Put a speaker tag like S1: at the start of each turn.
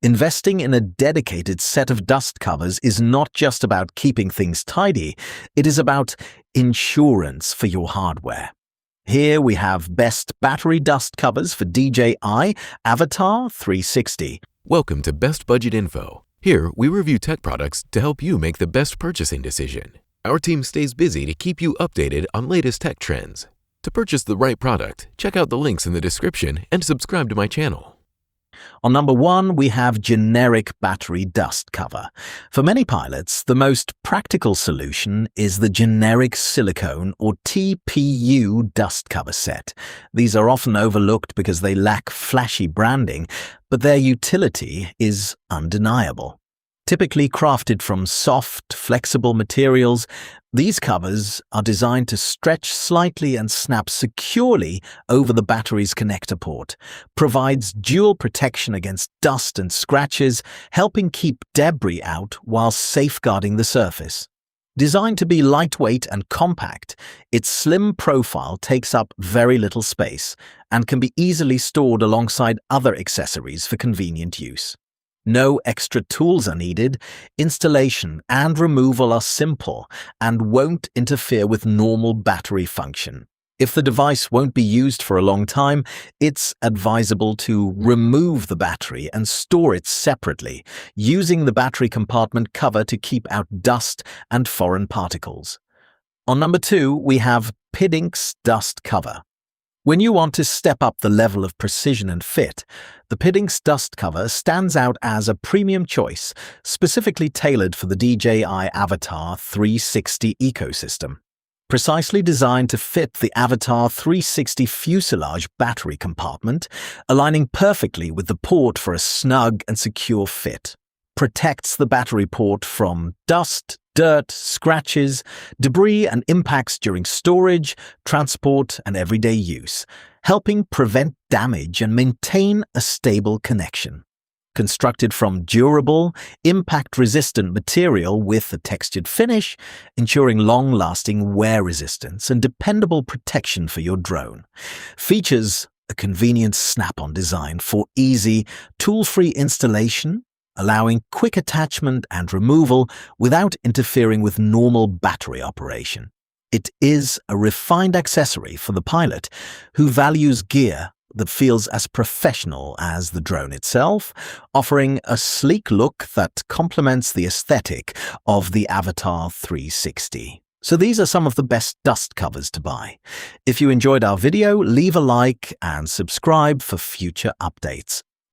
S1: Investing in a dedicated set of dust covers is not just about keeping things tidy, it is about insurance for your hardware. Here we have best battery dust covers for DJI Avata 360.
S2: Welcome to Best Budget Info. Here, we review tech products to help you make the best purchasing decision. Our team stays busy to keep you updated on latest tech trends. To purchase the right product, check out the links in the description and subscribe to my channel.
S1: On number 1, we have generic battery dust cover. For many pilots, the most practical solution is the generic silicone or TPU dust cover set. These are often overlooked because they lack flashy branding, but their utility is undeniable. Typically crafted from soft, flexible materials, these covers are designed to stretch slightly and snap securely over the battery's connector port, provides dual protection against dust and scratches, helping keep debris out while safeguarding the surface. Designed to be lightweight and compact, its slim profile takes up very little space and can be easily stored alongside other accessories for convenient use. No extra tools are needed, installation and removal are simple and won't interfere with normal battery function. If the device won't be used for a long time, it's advisable to remove the battery and store it separately, using the battery compartment cover to keep out dust and foreign particles. On number 2, we have Pidynx Dust Cover. When you want to step up the level of precision and fit, the Pidynx dust cover stands out as a premium choice, specifically tailored for the DJI Avata 360 ecosystem. Precisely designed to fit the Avata 360 fuselage battery compartment, aligning perfectly with the port for a snug and secure fit. Protects the battery port from dust, dirt, scratches, debris and impacts during storage, transport and everyday use, helping prevent damage and maintain a stable connection. Constructed from durable, impact-resistant material with a textured finish, ensuring long-lasting wear resistance and dependable protection for your drone. Features a convenient snap-on design for easy, tool-free installation, allowing quick attachment and removal without interfering with normal battery operation. It is a refined accessory for the pilot who values gear that feels as professional as the drone itself, offering a sleek look that complements the aesthetic of the Avata 360. So these are some of the best dust covers to buy. If you enjoyed our video, leave a like and subscribe for future updates.